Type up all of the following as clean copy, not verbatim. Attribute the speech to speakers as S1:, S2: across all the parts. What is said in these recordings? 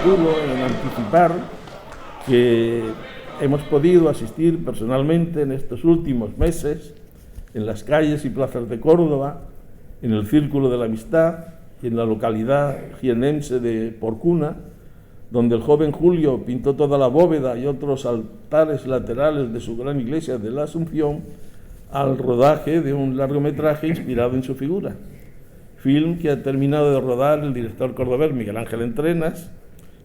S1: prematuro en anticipar que hemos podido asistir personalmente en estos últimos meses en las calles y plazas de Córdoba, en el Círculo de la Amistad y en la localidad jiennense de Porcuna, donde el joven Julio pintó toda la bóveda y otros altares laterales de su gran iglesia de la Asunción al rodaje de un largometraje inspirado en su figura. Film que ha terminado de rodar el director cordobés Miguel Ángel Entrenas,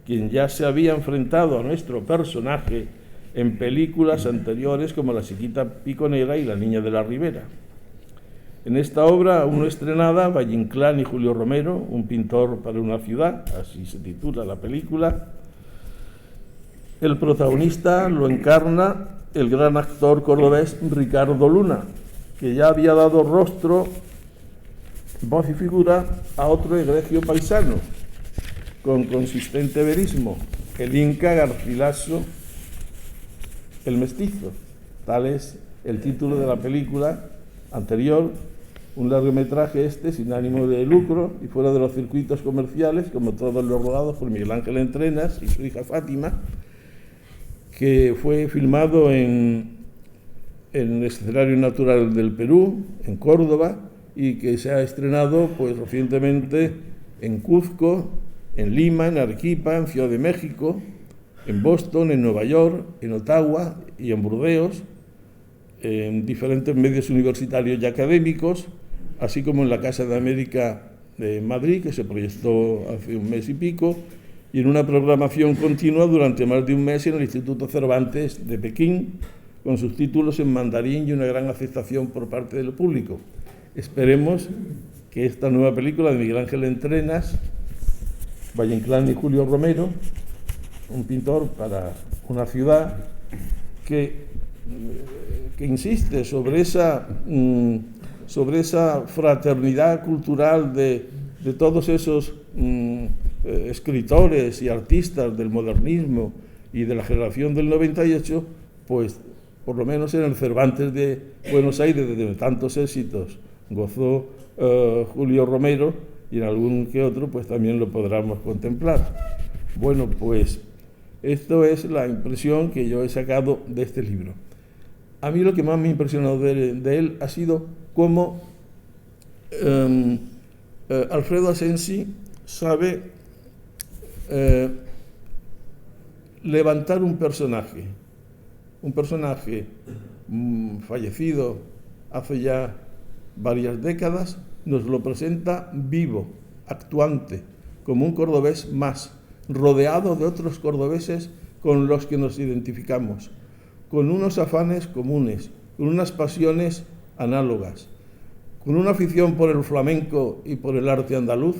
S1: quien ya se había enfrentado a nuestro personaje en películas anteriores como La chiquita piconera y La niña de la Ribera. En esta obra, aún no estrenada, Valle Inclán y Julio Romero, un pintor para una ciudad, así se titula la película, el protagonista lo encarna el gran actor cordobés Ricardo Luna, que ya había dado rostro, voz y figura a otro egregio paisano, con consistente verismo, el Inca Garcilaso el Mestizo. Tal es el título de la película anterior, un largometraje sin ánimo de lucro y fuera de los circuitos comerciales, como todos los rodados por Miguel Ángel Entrenas y su hija Fátima, que fue filmado en el escenario natural del Perú, en Córdoba, y que se ha estrenado pues recientemente en Cuzco, en Lima, en Arequipa, en Ciudad de México, en Boston, en Nueva York, en Ottawa y en Burdeos, en diferentes medios universitarios y académicos, así como en la Casa de América de Madrid, que se proyectó hace un mes y pico, y en una programación continua durante más de un mes en el Instituto Cervantes de Pekín, con sus títulos en mandarín y una gran aceptación por parte del público. Esperemos que esta nueva película de Miguel Ángel Entrenas, Valle Inclán y Julio Romero, un pintor para una ciudad que insiste sobre esa fraternidad cultural de todos esos escritores y artistas del modernismo y de la generación del 98, pues por lo menos en el Cervantes de Buenos Aires, de tantos éxitos gozó Julio Romero, y en algún que otro pues también lo podremos contemplar. Bueno, pues esto es la impresión que yo he sacado de este libro. A mí lo que más me ha impresionado de él ha sido cómo Alfredo Asensi sabe levantar un personaje fallecido hace ya varias décadas, nos lo presenta vivo, actuante, como un cordobés más, rodeado de otros cordobeses con los que nos identificamos, con unos afanes comunes, con unas pasiones análogas, con una afición por el flamenco y por el arte andaluz,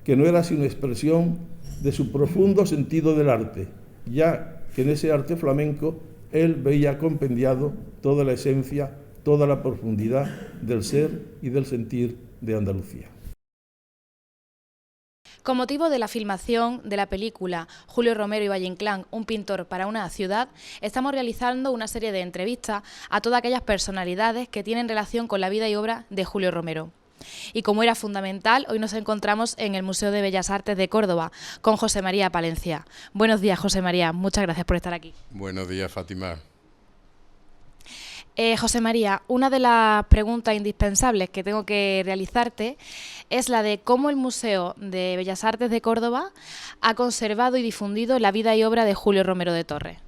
S1: que no era sino expresión de su profundo sentido del arte, ya que en ese arte flamenco él veía compendiado toda la esencia, toda la profundidad del ser y del sentir de Andalucía.
S2: Con motivo de la filmación de la película Julio Romero y Valle Inclán, un pintor para una ciudad, estamos realizando una serie de entrevistas a todas aquellas personalidades que tienen relación con la vida y obra de Julio Romero. Y como era fundamental, hoy nos encontramos en el Museo de Bellas Artes de Córdoba con José María Palencia. Buenos días, José María. Muchas gracias por estar aquí.
S3: Buenos días, Fátima.
S2: José María, una de las preguntas indispensables que tengo que realizarte es la de cómo el Museo de Bellas Artes de Córdoba ha conservado y difundido la vida y obra de Julio Romero de Torres.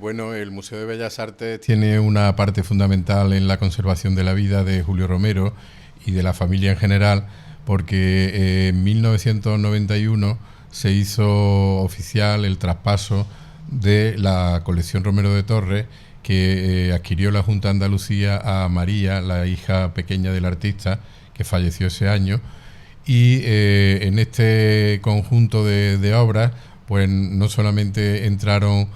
S3: Bueno, el Museo de Bellas Artes tiene una parte fundamental en la conservación de la vida de Julio Romero y de la familia en general, porque en 1991 se hizo oficial el traspaso de la colección Romero de Torres que adquirió la Junta de Andalucía a María, la hija pequeña del artista, que falleció ese año, y en este conjunto de obras, pues no solamente entraron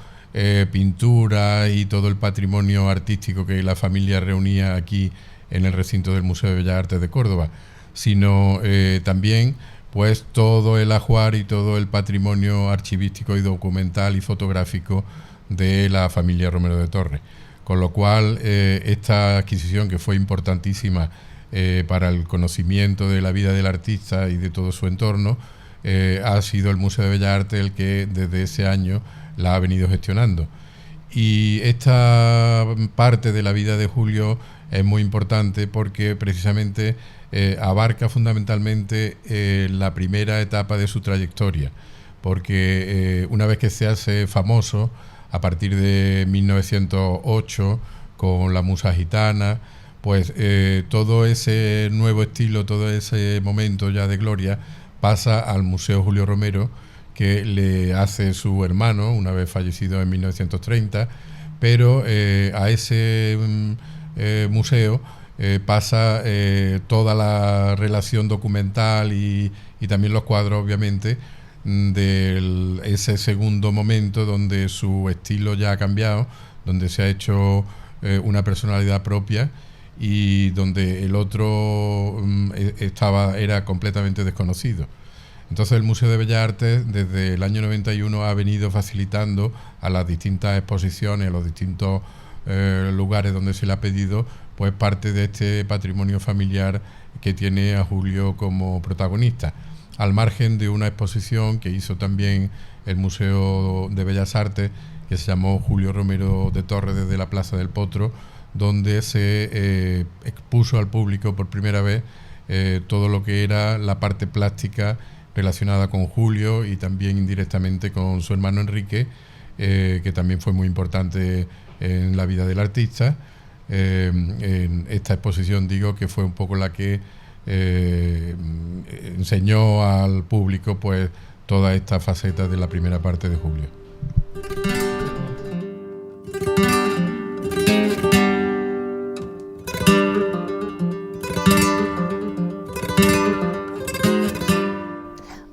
S3: pintura y todo el patrimonio artístico que la familia reunía aquí en el recinto del Museo de Bellas Artes de Córdoba, sino también pues todo el ajuar y todo el patrimonio archivístico y documental y fotográfico de la familia Romero de Torres, con lo cual esta adquisición, que fue importantísima para el conocimiento de la vida del artista y de todo su entorno, ha sido el Museo de Bellas Artes el que desde ese año la ha venido gestionando. Y esta parte de la vida de Julio es muy importante porque precisamente abarca fundamentalmente la primera etapa de su trayectoria, porque una vez que se hace famoso, a partir de 1908, con la Musa Gitana, pues todo ese nuevo estilo, todo ese momento ya de gloria pasa al Museo Julio Romero, que le hace su hermano, una vez fallecido en 1930, pero a ese museo pasa toda la relación documental y también los cuadros, obviamente, de ese segundo momento donde su estilo ya ha cambiado, donde se ha hecho una personalidad propia y donde el otro era completamente desconocido. Entonces el Museo de Bellas Artes desde el año 91 ha venido facilitando a las distintas exposiciones, a los distintos lugares donde se le ha pedido, pues parte de este patrimonio familiar que tiene a Julio como protagonista, al margen de una exposición que hizo también el Museo de Bellas Artes, que se llamó Julio Romero de Torres desde la Plaza del Potro, donde se expuso al público por primera vez todo lo que era la parte plástica relacionada con Julio y también indirectamente con su hermano Enrique, que también fue muy importante en la vida del artista. En esta exposición, digo, que fue un poco la que enseñó al público pues toda esta faceta de la primera parte de Julio.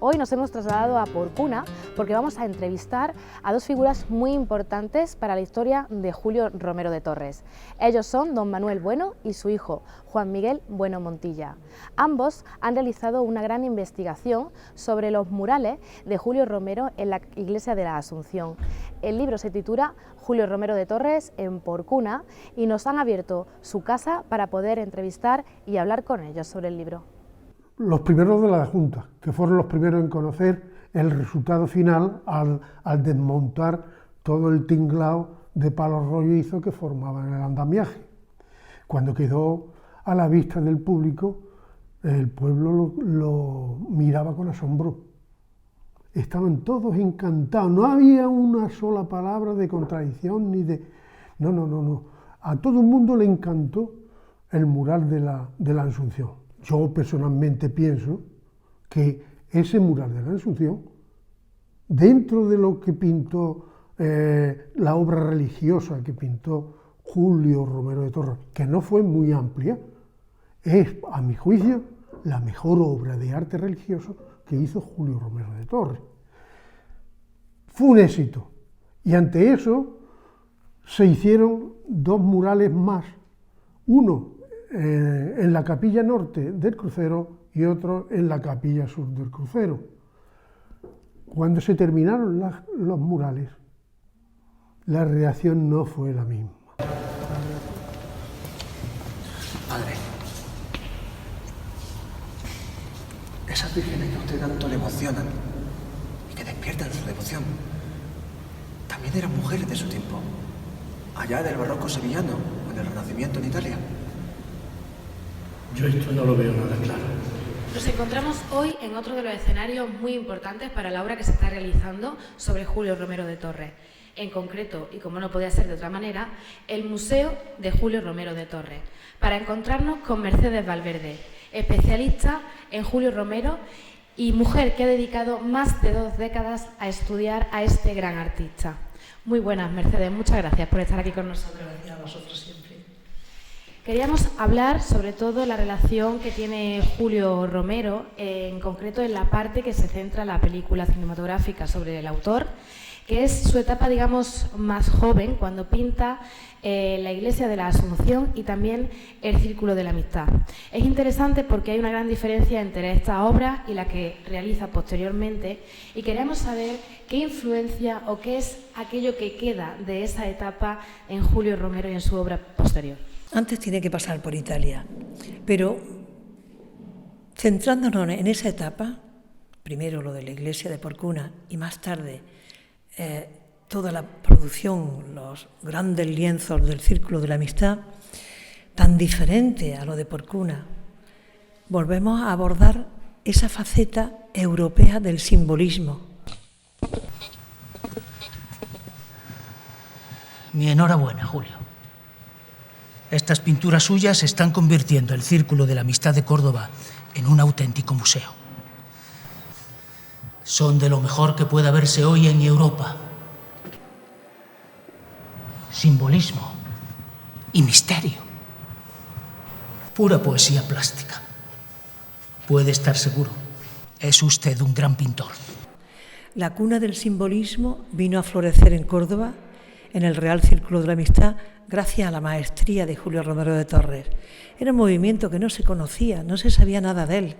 S2: Hoy nos hemos trasladado a Porcuna porque vamos a entrevistar a dos figuras muy importantes para la historia de Julio Romero de Torres. Ellos son don Manuel Bueno y su hijo, Juan Miguel Bueno Montilla. Ambos han realizado una gran investigación sobre los murales de Julio Romero en la iglesia de la Asunción. El libro se titula Julio Romero de Torres en Porcuna y nos han abierto su casa para poder entrevistar y hablar con ellos sobre el libro.
S4: Los primeros de la Junta, que fueron los primeros en conocer el resultado final al desmontar todo el tinglado de palos rollizos que formaban el andamiaje. Cuando quedó a la vista del público, el pueblo lo miraba con asombro. Estaban todos encantados, no había una sola palabra de contradicción ni de... No. A todo el mundo le encantó el mural de la Asunción. Yo personalmente pienso que ese mural de la Asunción, dentro de lo que pintó la obra religiosa que pintó Julio Romero de Torres, que no fue muy amplia, es, a mi juicio, la mejor obra de arte religioso que hizo Julio Romero de Torres. Fue un éxito, y ante eso se hicieron dos murales más, uno en la capilla norte del crucero y otro en la capilla sur del crucero. Cuando se terminaron los murales, la reacción no fue la misma.
S5: Padre, esas vírgenes que a usted tanto le emocionan y que despiertan su devoción, también eran mujeres de su tiempo, allá del barroco sevillano o en el Renacimiento en Italia.
S6: Yo esto no lo veo nada claro.
S2: Nos encontramos hoy en otro de los escenarios muy importantes para la obra que se está realizando sobre Julio Romero de Torres. En concreto, y como no podía ser de otra manera, el Museo de Julio Romero de Torres, para encontrarnos con Mercedes Valverde, especialista en Julio Romero y mujer que ha dedicado más de 2 décadas a estudiar a este gran artista. Muy buenas, Mercedes, muchas gracias por estar aquí con nosotros.
S6: Gracias a vosotros siempre.
S2: Queríamos hablar sobre todo de la relación que tiene Julio Romero, en concreto en la parte que se centra en la película cinematográfica sobre el autor, que es su etapa, digamos, más joven, cuando pinta la iglesia de la Asunción y también el Círculo de la Amistad. Es interesante porque hay una gran diferencia entre esta obra y la que realiza posteriormente, y queremos saber qué influencia o qué es aquello que queda de esa etapa en Julio Romero y en su obra posterior.
S7: Antes tiene que pasar por Italia, pero centrándonos en esa etapa,
S6: primero lo de la iglesia de Porcuna y más tarde toda la producción, los grandes lienzos del Círculo de la Amistad, tan diferente a lo de Porcuna, volvemos a abordar esa faceta europea del simbolismo.
S7: Mi enhorabuena, Julio. Estas pinturas suyas están convirtiendo el Círculo de la Amistad de Córdoba en un auténtico museo. Son de lo mejor que pueda verse hoy en Europa. Simbolismo y misterio. Pura poesía plástica. Puede estar seguro, es usted un gran pintor.
S6: La cuna del simbolismo vino a florecer en Córdoba, en el Real Círculo de la Amistad, gracias a la maestría de Julio Romero de Torres. Era un movimiento que no se conocía, no se sabía nada de él.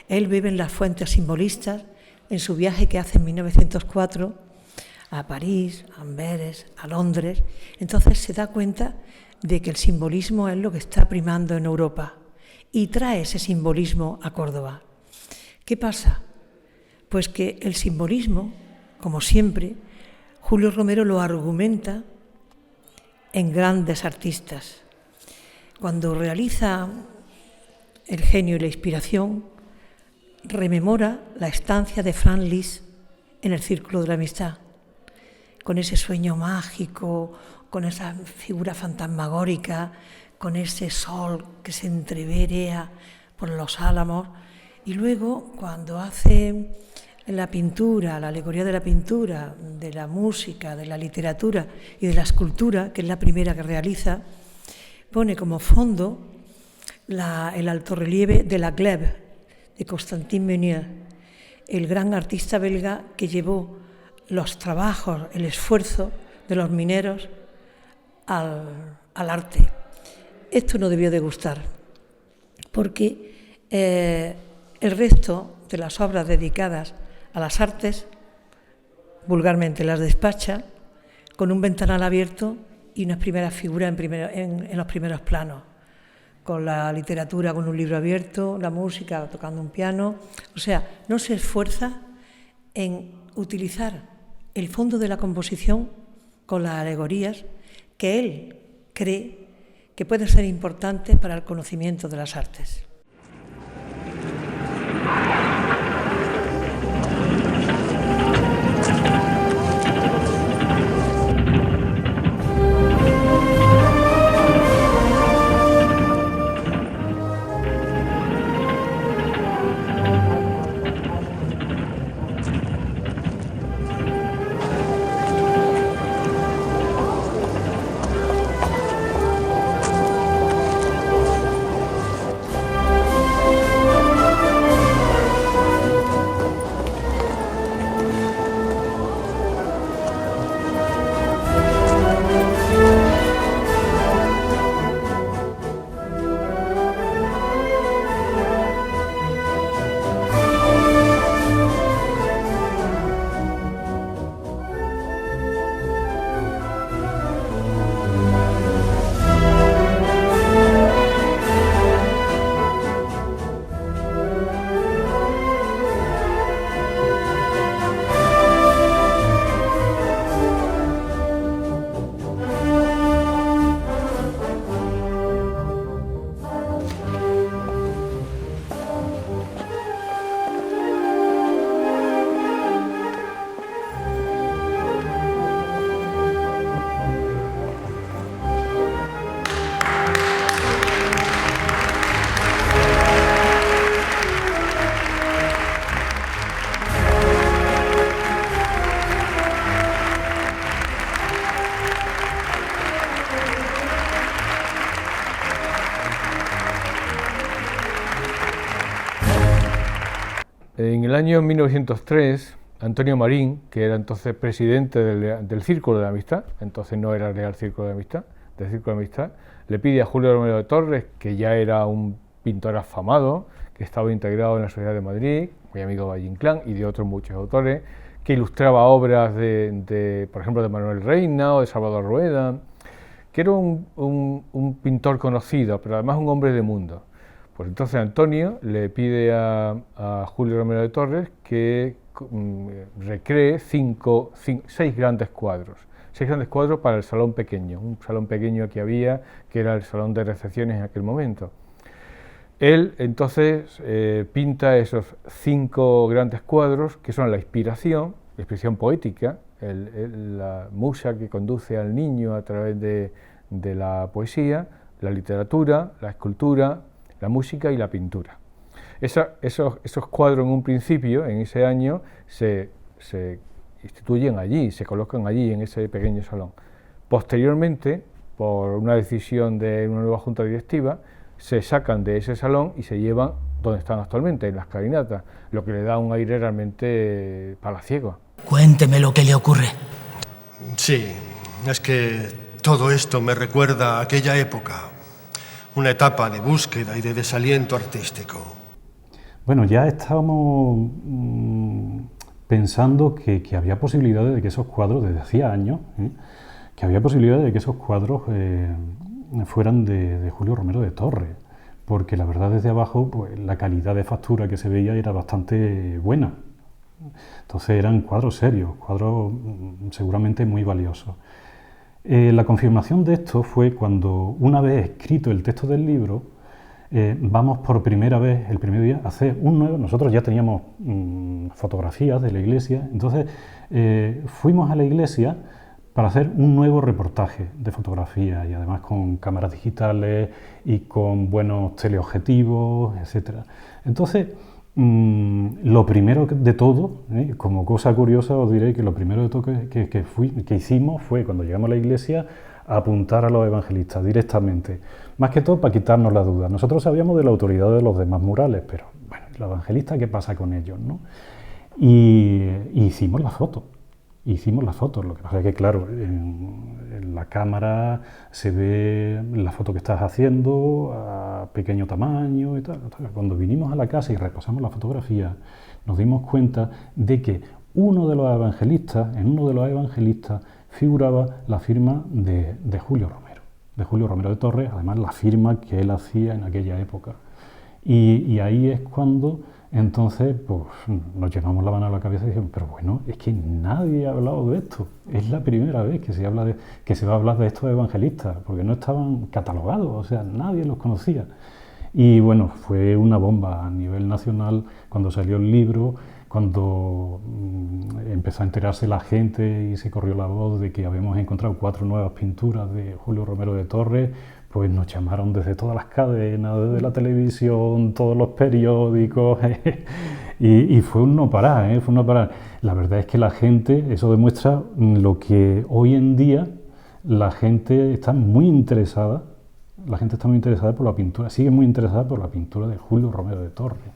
S6: Él vive en las fuentes simbolistas, en su viaje que hace en 1904 a París, a Amberes, a Londres. Entonces se da cuenta de que el simbolismo es lo que está primando en Europa y trae ese simbolismo a Córdoba. ¿Qué pasa? Pues que el simbolismo, como siempre, Julio Romero lo argumenta en grandes artistas. Cuando realiza El genio y la inspiración, rememora la estancia de Franz Liszt en el Círculo de la Amistad, con ese sueño mágico, con esa figura fantasmagórica, con ese sol que se entreverea por los álamos. Y luego, cuando hace la pintura, la alegoría de la pintura, de la música, de la literatura y de la escultura, que es la primera que realiza, pone como fondo el altorrelieve de la Glebe, de Constantin Meunier, el gran artista belga que llevó los trabajos, el esfuerzo de los mineros al arte. Esto no debió de gustar, porque el resto de las obras dedicadas a las artes, vulgarmente las despacha, con un ventanal abierto y unas primeras figuras en los primeros planos, con la literatura con un libro abierto, la música tocando un piano. O sea, no se esfuerza en utilizar el fondo de la composición con las alegorías que él cree que pueden ser importantes para el conocimiento de las artes.
S8: En el año 1903, Antonio Marín, que era entonces presidente del Círculo de la Amistad, entonces no era Real Círculo de Amistad, del Círculo de Amistad, le pide a Julio Romero de Torres, que ya era un pintor afamado, que estaba integrado en la Sociedad de Madrid, muy amigo de Valle Inclán y de otros muchos autores, que ilustraba obras por ejemplo, de Manuel Reina o de Salvador Rueda, que era un pintor conocido, pero además un hombre de mundo. Pues entonces Antonio le pide a Julio Romero de Torres que recree 6 grandes cuadros. 6 grandes cuadros para el salón pequeño, un salón pequeño que había, que era el salón de recepciones en aquel momento. Él entonces pinta esos 5 grandes cuadros que son la inspiración poética, la musa que conduce al niño a través de la poesía, la literatura, la escultura, la música y la pintura. Esos cuadros en un principio, en ese año, se instituyen allí, se colocan allí en ese pequeño salón. Posteriormente, por una decisión de una nueva junta directiva, se sacan de ese salón y se llevan donde están actualmente, en las escalinatas, lo que le da un aire realmente palaciego.
S7: Cuénteme lo que le ocurre.
S9: Sí, es que todo esto me recuerda a aquella época, una etapa de búsqueda y de desaliento artístico.
S10: Bueno, ya estábamos pensando que había posibilidades de que esos cuadros, desde hacía años, que había posibilidades de que esos cuadros fueran de Julio Romero de Torres, porque la verdad desde abajo pues, la calidad de factura que se veía era bastante buena. Entonces eran cuadros serios, cuadros seguramente muy valiosos. La confirmación de esto fue cuando, una vez escrito el texto del libro, vamos por primera vez, el primer día, a hacer un nuevo. Nosotros ya teníamos fotografías de la iglesia, entonces fuimos a la iglesia para hacer un nuevo reportaje de fotografía y además con cámaras digitales y con buenos teleobjetivos, etc. Entonces, lo primero de todo, como cosa curiosa os diré que lo primero de todo que hicimos fue, cuando llegamos a la iglesia, apuntar a los evangelistas directamente, más que todo para quitarnos la duda. Nosotros sabíamos de la autoridad de los demás murales, pero bueno, los evangelistas, ¿qué pasa con ellos, no? Y hicimos las fotos. Lo que pasa es que, claro, en la cámara se ve la foto que estás haciendo a pequeño tamaño y tal. Cuando vinimos a la casa y repasamos la fotografía, nos dimos cuenta de que en uno de los evangelistas figuraba la firma de Julio Romero de Torres, además la firma que él hacía en aquella época. Y ahí es cuando entonces pues, nos llevamos la mano a la cabeza y dijimos, pero bueno, es que nadie ha hablado de esto, es la primera vez que se va a hablar de estos evangelistas, porque no estaban catalogados, o sea, nadie los conocía. Y bueno, fue una bomba a nivel nacional cuando salió el libro, cuando empezó a enterarse la gente y se corrió la voz de que habíamos encontrado 4 nuevas pinturas de Julio Romero de Torres. Pues nos llamaron desde todas las cadenas, desde la televisión, todos los periódicos, y fue un no parar, fue un no parar. La verdad es que la gente, eso demuestra lo que hoy en día la gente está muy interesada por la pintura, sigue muy interesada por la pintura de Julio Romero de Torres.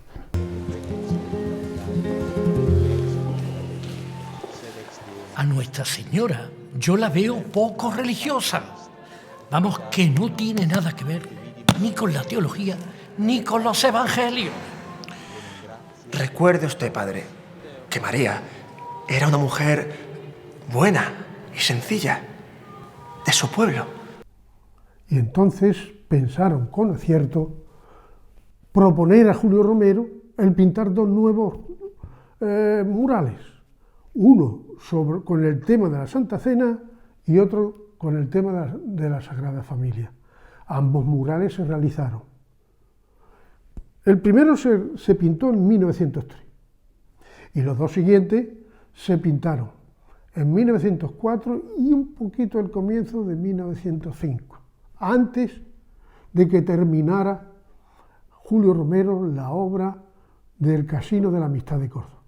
S7: A Nuestra Señora yo la veo poco religiosa. Vamos, que no tiene nada que ver ni con la teología ni con los evangelios.
S5: Recuerde usted, padre, que María era una mujer buena y sencilla, de su pueblo.
S4: Y entonces pensaron con acierto proponer a Julio Romero el pintar 2 nuevos murales. Uno con el tema de la Santa Cena y otro con el tema de la Sagrada Familia. Ambos murales se realizaron. El primero se pintó en 1903 y los 2 siguientes se pintaron en 1904 y un poquito al comienzo de 1905, antes de que terminara Julio Romero la obra del Casino de la Amistad de Córdoba,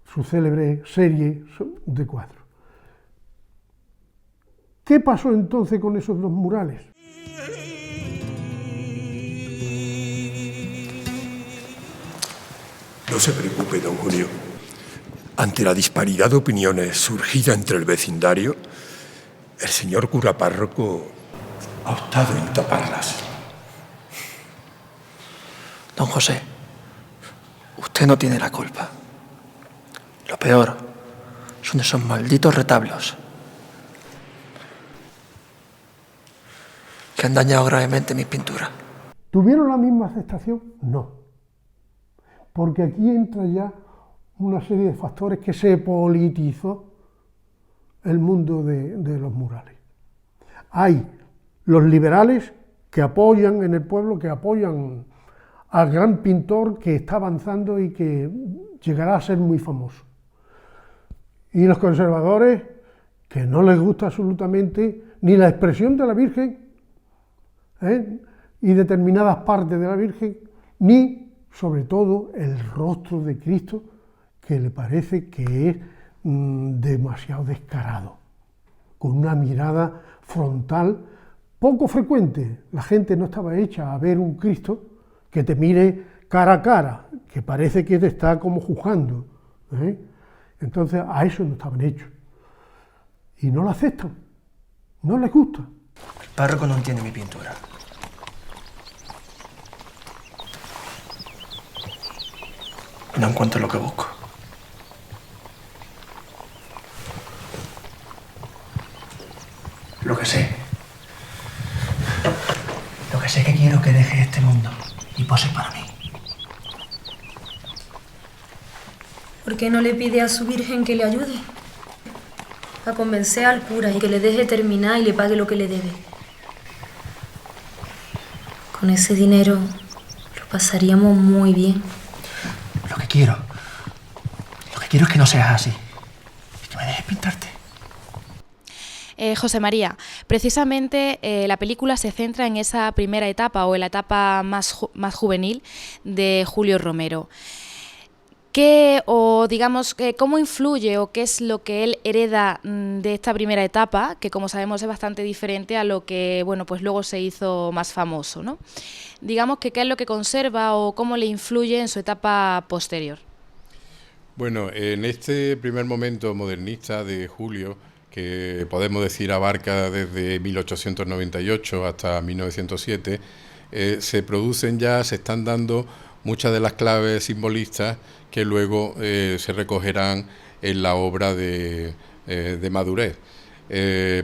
S4: su célebre serie de cuadros. ¿Qué pasó entonces con esos 2 murales?
S9: No se preocupe, don Julio. Ante la disparidad de opiniones surgida entre el vecindario, el señor cura párroco ha optado en taparlas.
S5: Don José, usted no tiene la culpa. Lo peor son esos malditos retablos que han dañado gravemente mis pinturas.
S4: ¿Tuvieron la misma aceptación? No. Porque aquí entra ya una serie de factores que se politizó el mundo de los murales. Hay los liberales que apoyan en el pueblo, que apoyan al gran pintor que está avanzando y que llegará a ser muy famoso. Y los conservadores, que no les gusta absolutamente ni la expresión de la Virgen, y determinadas partes de la Virgen, ni, sobre todo, el rostro de Cristo, que le parece que es demasiado descarado, con una mirada frontal poco frecuente. La gente no estaba hecha a ver un Cristo que te mire cara a cara, que parece que te está como juzgando. Entonces, a eso no estaban hechos. Y no lo aceptan, no les gusta.
S5: El párroco no entiende mi pintura. No encuentro lo que busco. Lo que sé es que quiero que deje este mundo y pose para mí.
S11: ¿Por qué no le pide a su Virgen que le ayude? A convencer al cura y que le deje terminar y le pague lo que le debe. Con ese dinero lo pasaríamos muy bien.
S5: Lo que quiero es que no seas así y que me dejes pintarte.
S2: José María, precisamente la película se centra en esa primera etapa o en la etapa más juvenil de Julio Romero. ¿Cómo influye o qué es lo que él hereda de esta primera etapa, que como sabemos es bastante diferente a lo que pues luego se hizo más famoso, ¿no? Digamos que qué es lo que conserva o cómo le influye en su etapa posterior.
S3: Bueno, en este primer momento modernista de Julio, que podemos decir abarca desde 1898 hasta 1907, se están dando muchas de las claves simbolistas que luego se recogerán en la obra de madurez.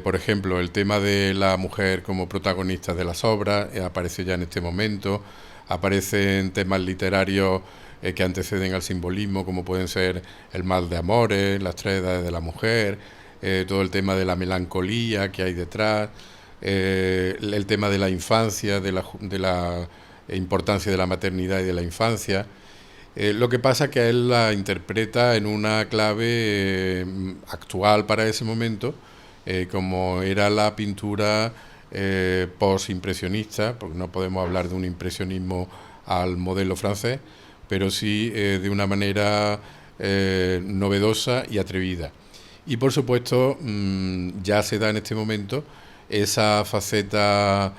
S3: Por ejemplo, el tema de la mujer como protagonista de las obras aparece ya en este momento, aparecen temas literarios que anteceden al simbolismo, como pueden ser el mal de amores, las tres edades de la mujer, todo el tema de la melancolía que hay detrás, el tema de la infancia, de la importancia de la maternidad y de la infancia. Lo que pasa es que él la interpreta en una clave actual para ese momento, como era la pintura post-impresionista, porque no podemos hablar de un impresionismo al modelo francés, pero sí de una manera novedosa y atrevida. Y por supuesto ya se da en este momento esa faceta,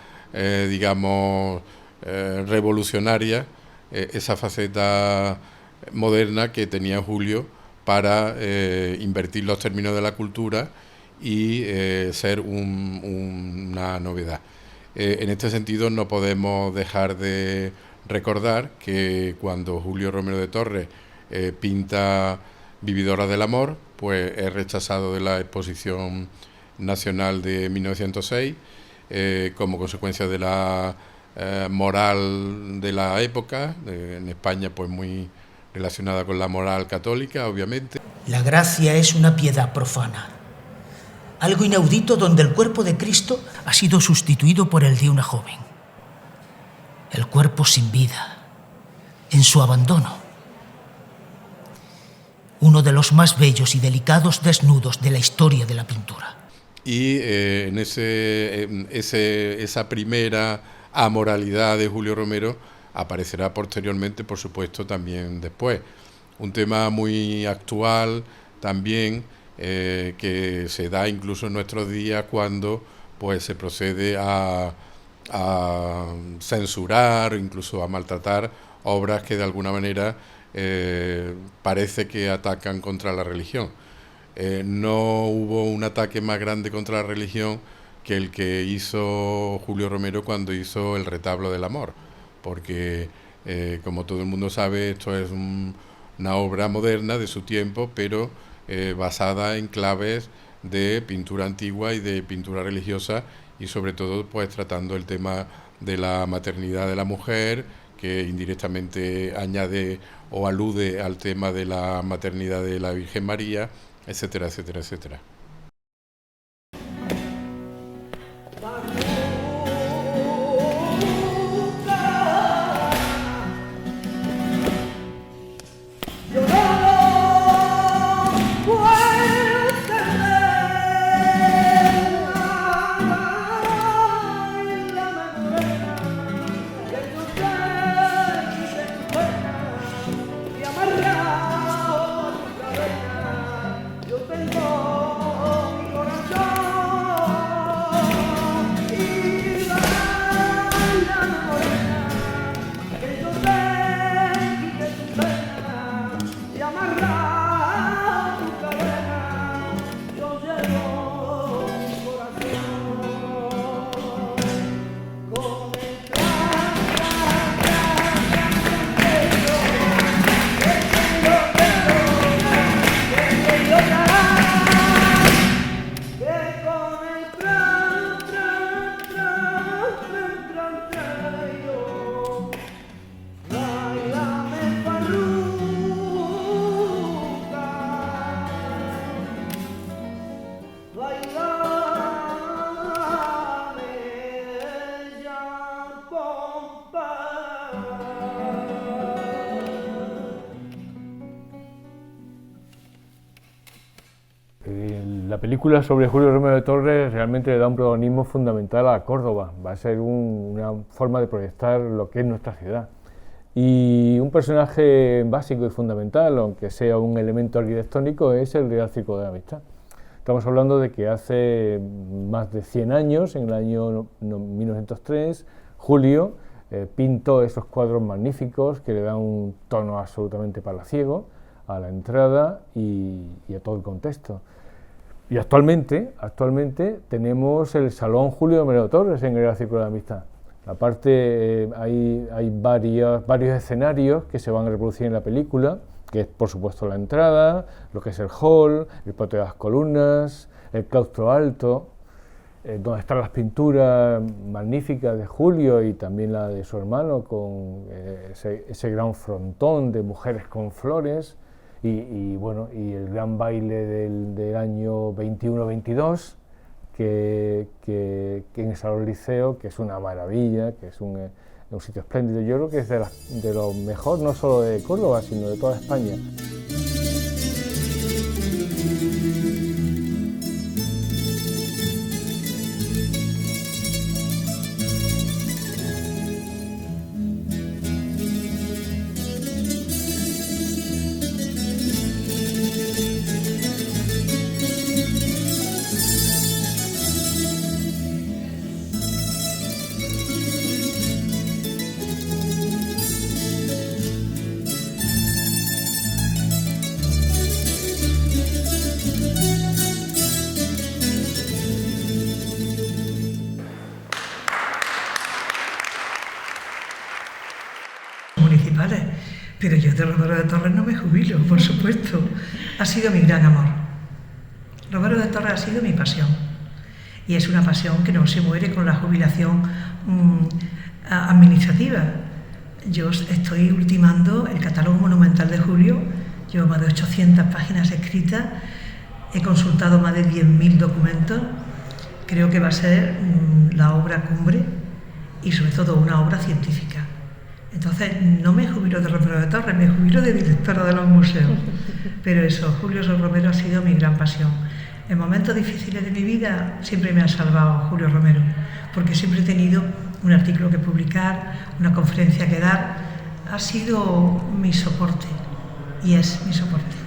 S3: revolucionaria, esa faceta moderna que tenía Julio para invertir los términos de la cultura y ser una novedad. En este sentido no podemos dejar de recordar que cuando Julio Romero de Torres pinta Vividora del Amor, pues es rechazado de la Exposición Nacional de 1906 como consecuencia de la moral de la época, en España pues muy relacionada con la moral católica, obviamente.
S7: La gracia es una piedad profana, algo inaudito donde el cuerpo de Cristo ha sido sustituido por el de una joven. El cuerpo sin vida, en su abandono. Uno de los más bellos y delicados desnudos de la historia de la pintura.
S3: Y en esa primera amoralidad de Julio Romero aparecerá posteriormente, por supuesto, también después. Un tema muy actual también, que se da incluso en nuestros días cuando pues se procede a censurar, incluso a maltratar obras que de alguna manera parece que atacan contra la religión. No hubo un ataque más grande contra la religión que el que hizo Julio Romero cuando hizo El retablo del amor, porque como todo el mundo sabe, esto es una obra moderna de su tiempo, pero basada en claves de pintura antigua y de pintura religiosa, y sobre todo pues tratando el tema de la maternidad de la mujer, que indirectamente añade o alude al tema de la maternidad de la Virgen María, etcétera, etcétera, etcétera.
S8: La película sobre Julio Romero de Torres realmente le da un protagonismo fundamental a Córdoba, va a ser una forma de proyectar lo que es nuestra ciudad. Y un personaje básico y fundamental, aunque sea un elemento arquitectónico, es el Real Círculo de la Amistad. Estamos hablando de que hace más de 100 años, en el año 1903, Julio pintó esos cuadros magníficos que le dan un tono absolutamente palaciego a la entrada y a todo el contexto. Y actualmente tenemos el Salón Julio Romero de Torres en el Real Círculo de la Amistad. Aparte hay varios escenarios que se van a reproducir en la película, que es por supuesto la entrada, lo que es el hall, el patio de las columnas, el claustro alto, donde están las pinturas magníficas de Julio y también la de su hermano con ese gran frontón de mujeres con flores. Y el gran baile del año 21-22 que en el Salón Liceo, que es una maravilla, que es un sitio espléndido. Yo creo que es de lo mejor, no solo de Córdoba, sino de toda España.
S6: Municipales, pero yo de Romero de Torres no me jubilo, por supuesto. Ha sido mi gran amor. Romero de Torres ha sido mi pasión. Y es una pasión que no se muere con la jubilación administrativa. Yo estoy ultimando el catálogo monumental de Julio, llevo más de 800 páginas escritas, he consultado más de 10.000 documentos. Creo que va a ser la obra cumbre y sobre todo una obra científica. Entonces, no me jubilo de Romero de Torres, me jubilo de directora de los museos. Pero eso, Julio Romero ha sido mi gran pasión. En momentos difíciles de mi vida siempre me ha salvado Julio Romero, porque siempre he tenido un artículo que publicar, una conferencia que dar. Ha sido mi soporte y es mi soporte.